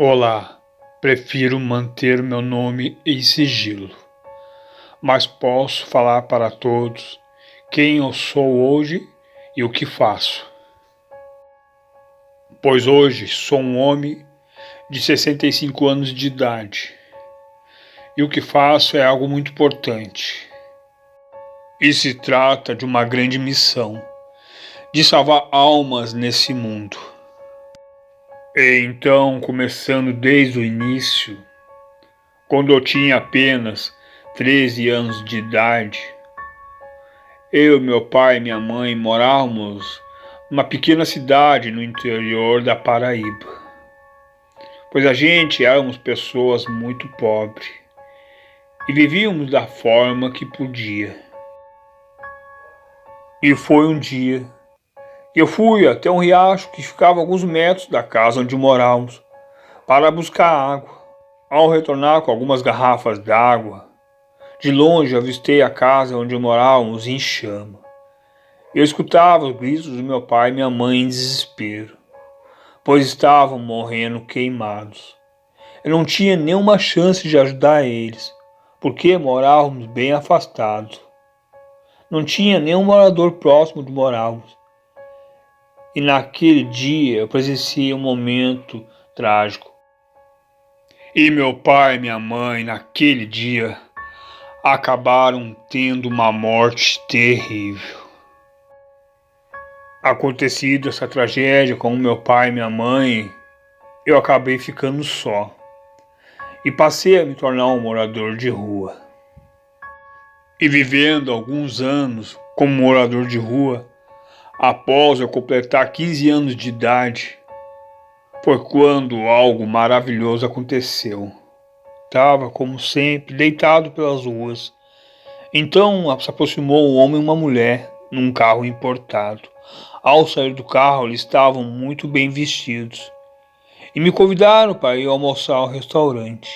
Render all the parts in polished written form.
Olá, prefiro manter meu nome em sigilo, mas posso falar para todos quem eu sou hoje e o que faço. Pois hoje sou um homem de 65 anos de idade e o que faço é algo muito importante. E se trata de uma grande missão, de salvar almas nesse mundo. E então, começando desde o início, quando eu tinha apenas 13 anos de idade, eu, meu pai e minha mãe morávamos numa pequena cidade no interior da Paraíba, pois a gente éramos pessoas muito pobres e vivíamos da forma que podia. E foi um dia que eu fui até um riacho que ficava a alguns metros da casa onde morávamos para buscar água. Ao retornar com algumas garrafas d'água, de longe avistei a casa onde morávamos em chama. Eu escutava os gritos do meu pai e minha mãe em desespero, pois estavam morrendo queimados. Eu não tinha nenhuma chance de ajudar eles, porque morávamos bem afastados. Não tinha nenhum morador próximo de morávamos. E naquele dia eu presenciei um momento trágico. E meu pai e minha mãe, naquele dia, acabaram tendo uma morte terrível. Acontecida essa tragédia com meu pai e minha mãe, eu acabei ficando só e passei a me tornar um morador de rua. E vivendo alguns anos como morador de rua, após eu completar 15 anos de idade, foi quando algo maravilhoso aconteceu. Estava, como sempre, deitado pelas ruas. Então se aproximou um homem e uma mulher num carro importado. Ao sair do carro, eles estavam muito bem vestidos e me convidaram para ir almoçar ao restaurante.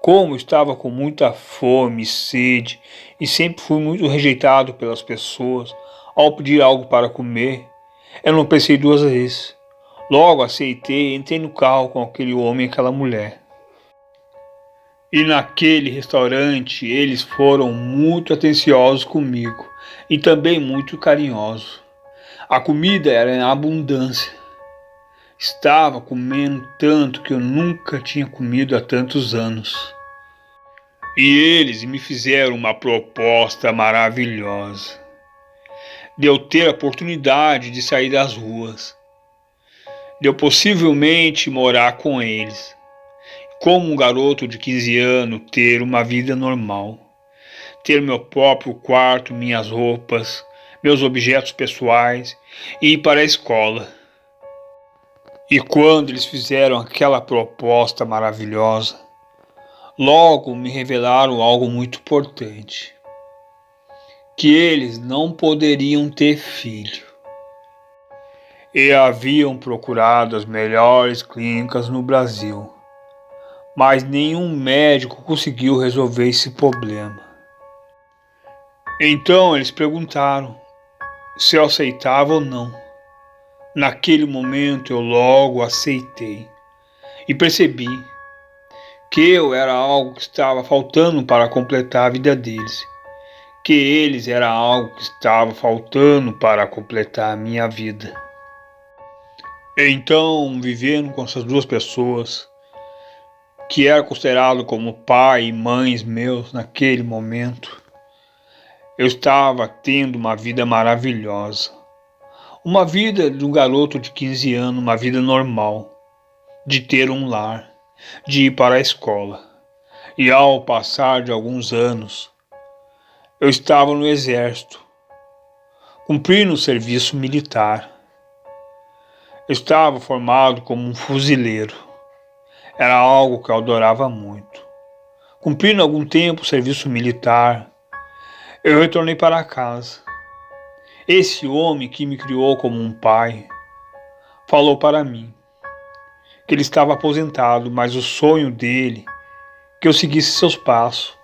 Como estava com muita fome e sede e sempre fui muito rejeitado pelas pessoas, ao pedir algo para comer, eu não pensei duas vezes. Logo aceitei e entrei no carro com aquele homem e aquela mulher. E naquele restaurante eles foram muito atenciosos comigo e também muito carinhosos. A comida era em abundância. Estava comendo tanto que eu nunca tinha comido há tantos anos. E eles me fizeram uma proposta maravilhosa, de eu ter a oportunidade de sair das ruas, de eu possivelmente morar com eles, como um garoto de 15 anos ter uma vida normal, ter meu próprio quarto, minhas roupas, meus objetos pessoais e ir para a escola. E quando eles fizeram aquela proposta maravilhosa, logo me revelaram algo muito importante, que eles não poderiam ter filho. E haviam procurado as melhores clínicas no Brasil, mas nenhum médico conseguiu resolver esse problema. Então eles perguntaram se eu aceitava ou não. Naquele momento eu logo aceitei e percebi que eu era algo que estava faltando para completar a vida deles, que eles eram algo que estava faltando para completar a minha vida. Então, vivendo com essas duas pessoas, que eram considerados como pai e mães meus naquele momento, eu estava tendo uma vida maravilhosa. Uma vida de um garoto de 15 anos, uma vida normal, de ter um lar, de ir para a escola. E ao passar de alguns anos, eu estava no exército, cumprindo o serviço militar. Eu estava formado como um fuzileiro. Era algo que eu adorava muito. Cumprindo algum tempo o serviço militar, eu retornei para casa. Esse homem que me criou como um pai falou para mim que ele estava aposentado, mas o sonho dele é que eu seguisse seus passos,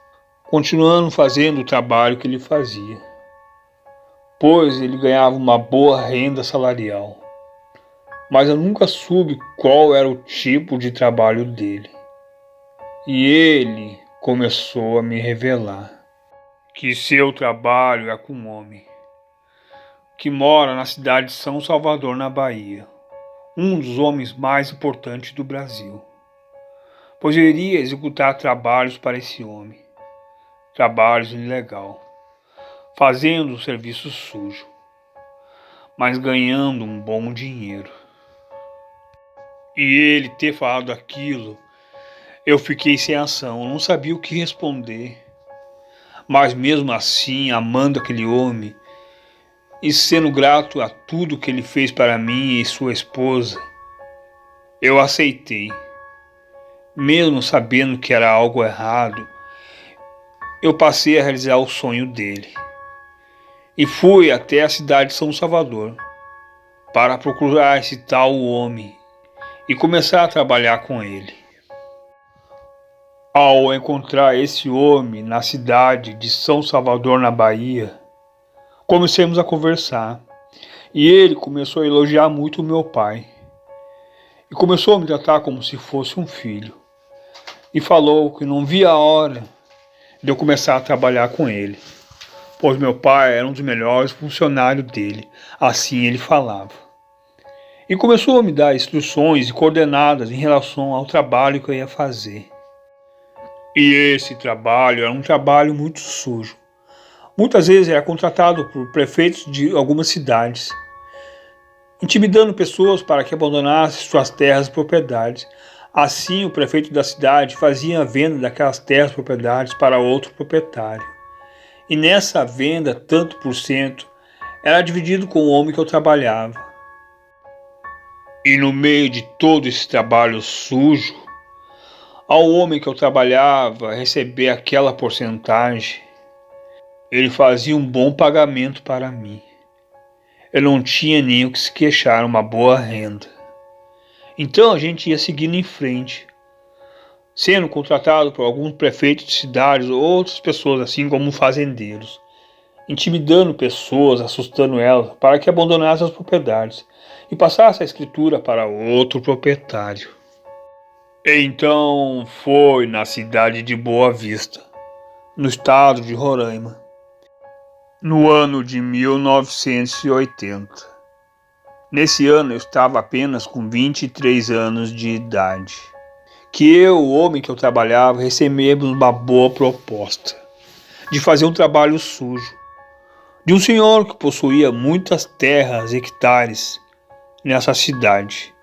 continuando fazendo o trabalho que ele fazia, pois ele ganhava uma boa renda salarial. mas eu nunca soube qual era o tipo de trabalho dele. E ele começou a me revelar que seu trabalho é com um homem que mora na cidade de São Salvador, na Bahia, um dos homens mais importantes do Brasil, pois eu iria executar trabalhos para esse homem, trabalhos ilegais, fazendo o serviço sujo, mas ganhando um bom dinheiro. E ele ter falado aquilo, eu fiquei sem ação, não sabia o que responder. Mas mesmo assim, amando aquele homem e sendo grato a tudo que ele fez para mim e sua esposa, eu aceitei. Mesmo sabendo que era algo errado, eu passei a realizar o sonho dele. E fui até a cidade de São Salvador para procurar esse tal homem e começar a trabalhar com ele. Ao encontrar esse homem na cidade de São Salvador, na Bahia, comecemos a conversar e ele começou a elogiar muito o meu pai e começou a me tratar como se fosse um filho e falou que não via a hora de eu começar a trabalhar com ele, pois meu pai era um dos melhores funcionários dele, assim ele falava. E começou a me dar instruções e coordenadas em relação ao trabalho que eu ia fazer. E esse trabalho era um trabalho muito sujo. Muitas vezes era contratado por prefeitos de algumas cidades, intimidando pessoas para que abandonassem suas terras e propriedades. Assim, o prefeito da cidade fazia a venda daquelas terras e propriedades para outro proprietário. E nessa venda, tanto por cento, era dividido com o homem que eu trabalhava. E no meio de todo esse trabalho sujo, ao homem que eu trabalhava receber aquela porcentagem, ele fazia um bom pagamento para mim. Eu não tinha nem o que se queixar, uma boa renda. Então a gente ia seguindo em frente, sendo contratado por alguns prefeitos de cidades ou outras pessoas, assim como fazendeiros, intimidando pessoas, assustando elas, para que abandonassem as propriedades e passassem a escritura para outro proprietário. Então foi na cidade de Boa Vista, no estado de Roraima, no ano de 1980. Nesse ano eu estava apenas com 23 anos de idade, que eu, o homem que eu trabalhava, recebemos uma boa proposta de fazer um trabalho sujo, de um senhor que possuía muitas terras, hectares, nessa cidade.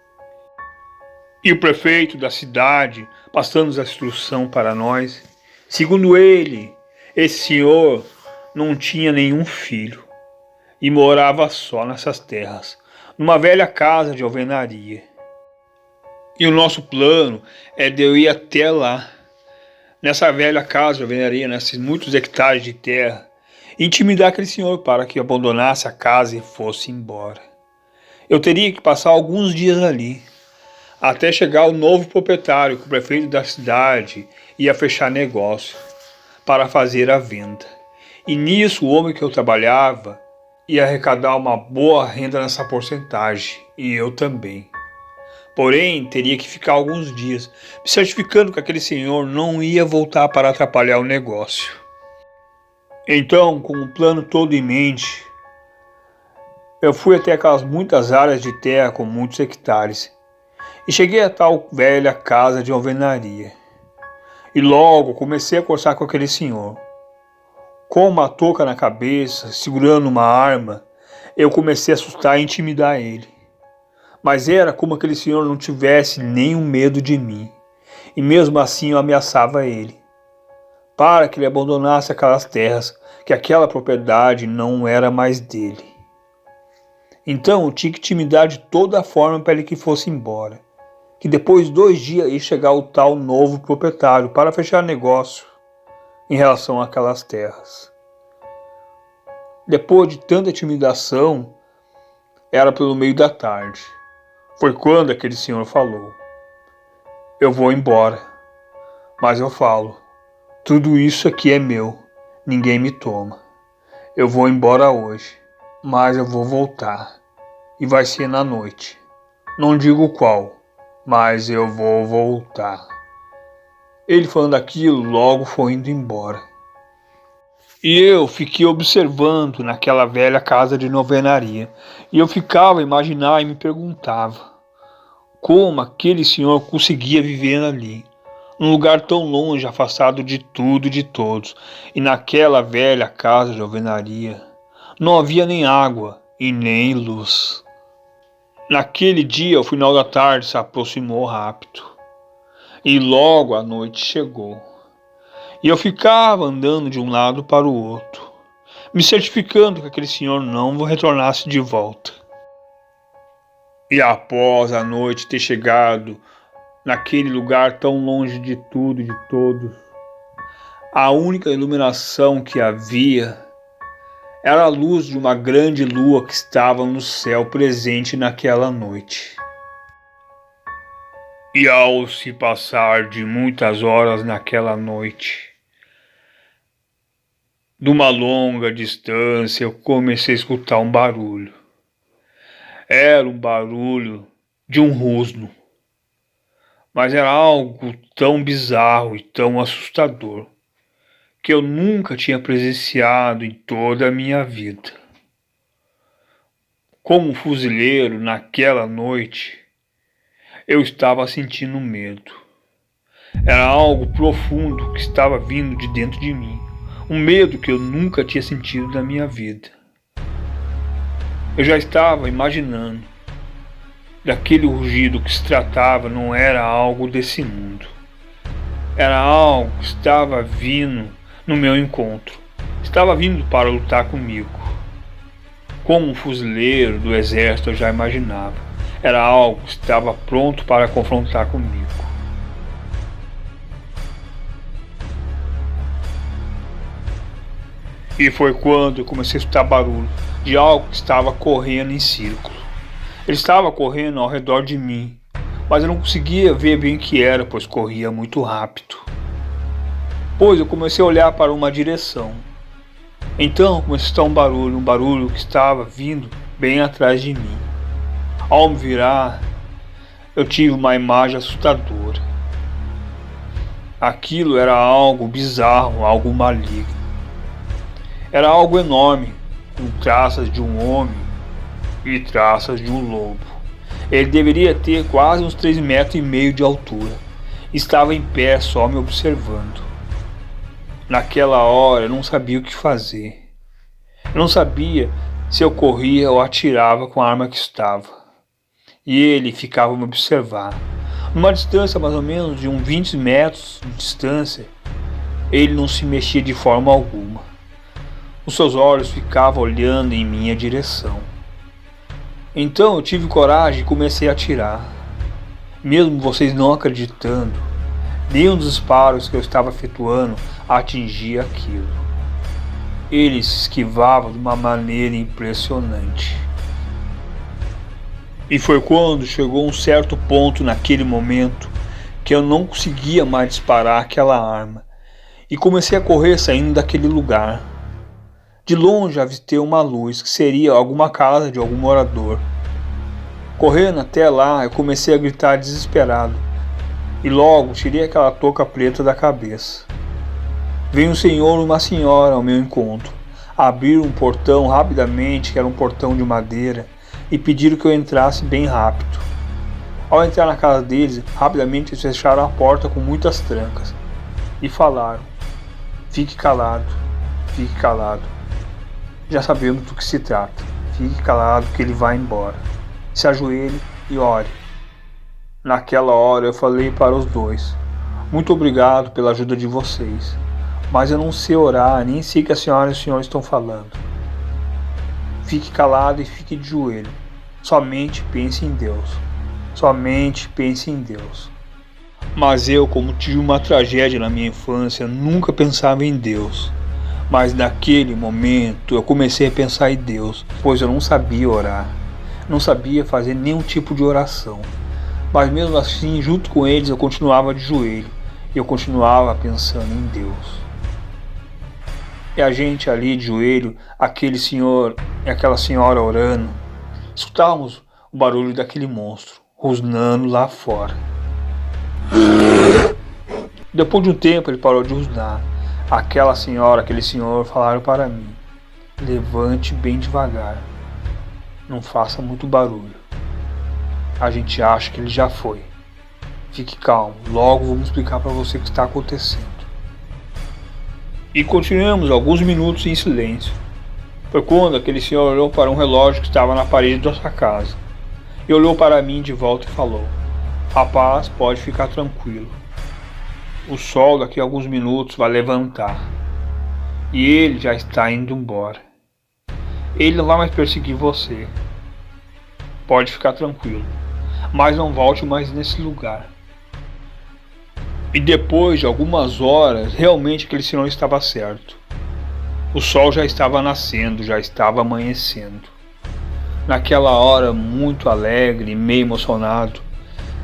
E o prefeito da cidade, passando a instrução para nós, segundo ele, esse senhor não tinha nenhum filho e morava só nessas terras, numa velha casa de alvenaria. E o nosso plano é de eu ir até lá, nessa velha casa de alvenaria, nesses muitos hectares de terra, e intimidar aquele senhor para que abandonasse a casa e fosse embora. Eu teria que passar alguns dias ali, até chegar o novo proprietário, que o prefeito da cidade ia fechar negócio para fazer a venda. E nisso o homem que eu trabalhava ia arrecadar uma boa renda nessa porcentagem, e eu também. Porém, teria que ficar alguns dias, me certificando que aquele senhor não ia voltar para atrapalhar o negócio. Então, com o plano todo em mente, eu fui até aquelas muitas áreas de terra com muitos hectares, e cheguei a tal velha casa de alvenaria. E logo comecei a conversar com aquele senhor. Com uma touca na cabeça, segurando uma arma, eu comecei a assustar e intimidar ele. Mas era como aquele senhor não tivesse nenhum medo de mim. E mesmo assim eu ameaçava ele, para que ele abandonasse aquelas terras, que aquela propriedade não era mais dele. Então eu tinha que intimidar de toda forma para ele que fosse embora. Que depois de 2 dias ia chegar o tal novo proprietário para fechar negócio em relação àquelas terras. Depois de tanta intimidação, era pelo meio da tarde. Foi quando aquele senhor falou: eu vou embora, mas eu falo, tudo isso aqui é meu, ninguém me toma. Eu vou embora hoje, mas eu vou voltar, e vai ser na noite. Não digo qual, mas eu vou voltar. Ele falando aquilo, logo foi indo embora. E eu fiquei observando naquela velha casa de novenaria. E eu ficava a imaginar e me perguntava como aquele senhor conseguia viver ali, num lugar tão longe, afastado de tudo e de todos. E naquela velha casa de alvenaria não havia nem água e nem luz. Naquele dia, o final da tarde se aproximou rápido. E logo a noite chegou. E eu ficava andando de um lado para o outro, me certificando que aquele senhor não retornasse de volta. E após a noite ter chegado naquele lugar tão longe de tudo e de todos, a única iluminação que havia era a luz de uma grande lua que estava no céu presente naquela noite. E ao se passar de muitas horas naquela noite, de uma longa distância eu comecei a escutar um barulho. Era um barulho de um rosno, mas era algo tão bizarro e tão assustador que eu nunca tinha presenciado em toda a minha vida. Como um fuzileiro, naquela noite, eu estava sentindo medo. Era algo profundo que estava vindo de dentro de mim, um medo que eu nunca tinha sentido na minha vida. Eu já estava imaginando daquele rugido que se tratava não era algo desse mundo. Era algo que estava vindo no meu encontro. Estava vindo para lutar comigo. Como um fuzileiro do exército eu já imaginava. Era algo que estava pronto para confrontar comigo. E foi quando eu comecei a escutar barulho de algo que estava correndo em círculo. Ele estava correndo ao redor de mim, mas eu não conseguia ver bem o que era, pois corria muito rápido. Pois eu comecei a olhar para uma direção. Então comecei a escutar um barulho que estava vindo bem atrás de mim. Ao me virar, eu tive uma imagem assustadora. Aquilo era algo bizarro, algo maligno. Era algo enorme, com traças de um homem e traças de um lobo. Ele deveria ter quase uns 3,5 metros de altura. Estava em pé só me observando. Naquela hora eu não sabia o que fazer. Eu não sabia se eu corria ou atirava com a arma que estava. E ele ficava a me observar. Numa distância mais ou menos de uns 20 metros de distância, ele não se mexia de forma alguma. Os seus olhos ficavam olhando em minha direção. Então eu tive coragem e comecei a atirar. Mesmo vocês não acreditando, nenhum dos disparos que eu estava efetuando atingia aquilo. Ele se esquivava de uma maneira impressionante. E foi quando chegou um certo ponto naquele momento que eu não conseguia mais disparar aquela arma. E comecei a correr saindo daquele lugar. De longe avistei uma luz, que seria alguma casa de algum morador. Correndo até lá, eu comecei a gritar desesperado. E logo tirei aquela touca preta da cabeça. Veio um senhor e uma senhora ao meu encontro. Abriram um portão rapidamente, que era um portão de madeira, e pediram que eu entrasse bem rápido. Ao entrar na casa deles, rapidamente eles fecharam a porta com muitas trancas. E falaram: "Fique calado, fique calado. Já sabemos do que se trata. Fique calado que ele vai embora. Se ajoelhe e ore." Naquela hora eu falei para os dois: "Muito obrigado pela ajuda de vocês, mas eu não sei orar, nem sei o que a senhora e o senhor estão falando. Fique calado e fique de joelho. Somente pense em Deus. Somente pense em Deus." Mas eu, como tive uma tragédia na minha infância, nunca pensava em Deus. Mas naquele momento eu comecei a pensar em Deus, pois eu não sabia orar, não sabia fazer nenhum tipo de oração. Mas mesmo assim, junto com eles, eu continuava de joelho e eu continuava pensando em Deus. E a gente ali de joelho, aquele senhor e aquela senhora orando, escutávamos o barulho daquele monstro, rosnando lá fora. Depois de um tempo ele parou de rosnar. Aquela senhora, aquele senhor falaram para mim: levante bem devagar, não faça muito barulho. A gente acha que ele já foi. Fique calmo, logo vamos explicar para você o que está acontecendo. E continuamos alguns minutos em silêncio. Foi quando aquele senhor olhou para um relógio que estava na parede da sua casa. E olhou para mim de volta e falou: rapaz, pode ficar tranquilo. O sol daqui a alguns minutos vai levantar. E ele já está indo embora. Ele não vai mais perseguir você. Pode ficar tranquilo. Mas não volte mais nesse lugar. E depois de algumas horas, realmente aquele senhor estava certo. O sol já estava nascendo, já estava amanhecendo. Naquela hora, muito alegre e meio emocionado,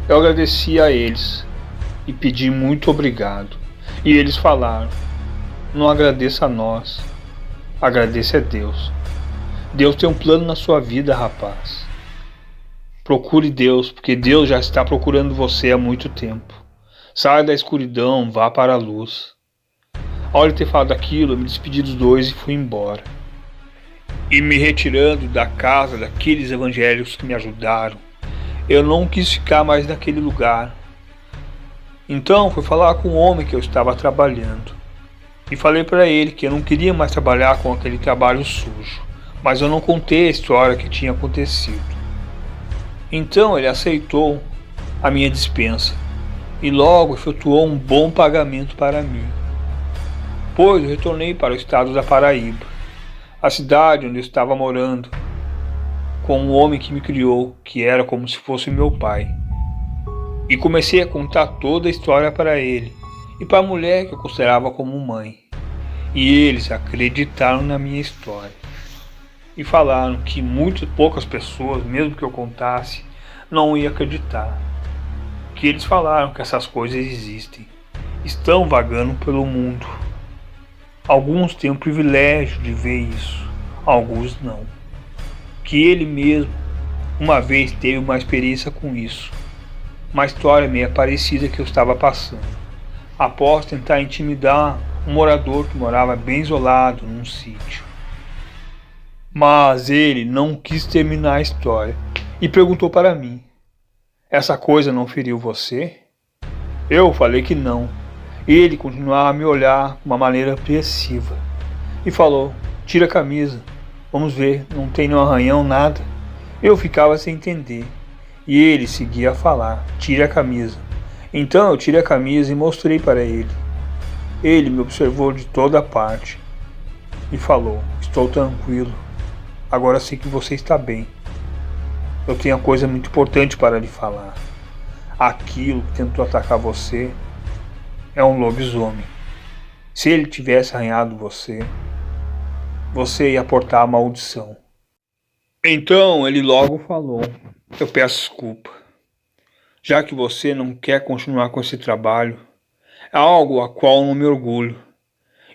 eu agradeci a eles e pedi muito obrigado. E eles falaram: não agradeça a nós, agradeça a Deus. Deus tem um plano na sua vida, rapaz. Procure Deus, porque Deus já está procurando você há muito tempo. Saia da escuridão, vá para a luz. Ao ele ter falado aquilo, eu me despedi dos dois e fui embora. E me retirando da casa daqueles evangélicos que me ajudaram, eu não quis ficar mais naquele lugar. Então fui falar com o homem que eu estava trabalhando. E falei para ele que eu não queria mais trabalhar com aquele trabalho sujo. Mas eu não contei a história que tinha acontecido. Então ele aceitou a minha dispensa. E logo efetuou um bom pagamento para mim. Pois eu retornei para o estado da Paraíba, a cidade onde eu estava morando, com um homem que me criou, que era como se fosse meu pai. E comecei a contar toda a história para ele e para a mulher que eu considerava como mãe. E eles acreditaram na minha história. E falaram que muito poucas pessoas, mesmo que eu contasse, não iam acreditar. Que eles falaram que essas coisas existem, estão vagando pelo mundo. Alguns têm o privilégio de ver isso, alguns não. Que ele mesmo, uma vez, teve uma experiência com isso. Uma história meio parecida que eu estava passando. Após tentar intimidar um morador que morava bem isolado num sítio. Mas ele não quis terminar a história e perguntou para mim: essa coisa não feriu você? Eu falei que não. Ele continuava a me olhar de uma maneira apreensiva e falou: tira a camisa, vamos ver, não tem nenhum arranhão, nada. Eu ficava sem entender e ele seguia a falar: tira a camisa. Então eu tirei a camisa e mostrei para ele. Ele me observou de toda parte e falou: estou tranquilo, agora sei que você está bem. Eu tenho uma coisa muito importante para lhe falar. Aquilo que tentou atacar você é um lobisomem. Se ele tivesse arranhado você, você ia portar a maldição. Então ele logo falou: eu peço desculpa. Já que você não quer continuar com esse trabalho, é algo a qual não me orgulho.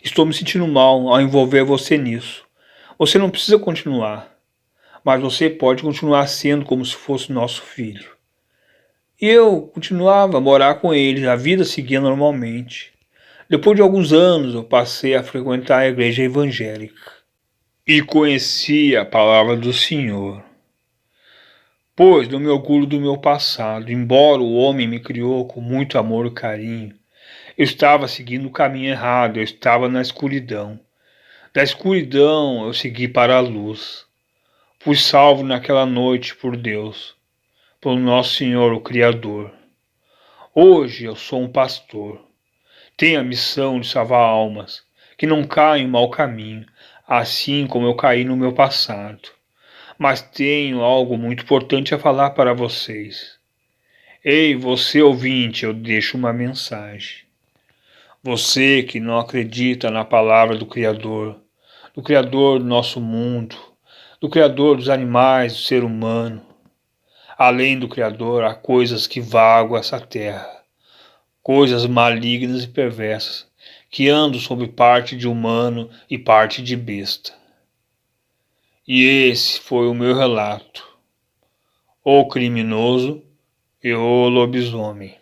Estou me sentindo mal ao envolver você nisso. Você não precisa continuar. Mas você pode continuar sendo como se fosse nosso filho. E eu continuava a morar com eles, a vida seguia normalmente. Depois de alguns anos eu passei a frequentar a igreja evangélica. E conheci a palavra do Senhor. Pois não me orgulho do meu passado, embora o homem me criou com muito amor e carinho. Eu estava seguindo o caminho errado, eu estava na escuridão. Da escuridão eu segui para a luz. Fui salvo naquela noite por Deus, pelo nosso Senhor, o Criador. Hoje eu sou um pastor. Tenho a missão de salvar almas que não caem em mau caminho, assim como eu caí no meu passado. Mas tenho algo muito importante a falar para vocês. Ei, você ouvinte, eu deixo uma mensagem. Você que não acredita na palavra do Criador do nosso mundo, do Criador dos animais, do ser humano. Além do Criador, há coisas que vagam essa terra, coisas malignas e perversas, que andam sob parte de humano e parte de besta. E esse foi o meu relato. O criminoso e o lobisomem.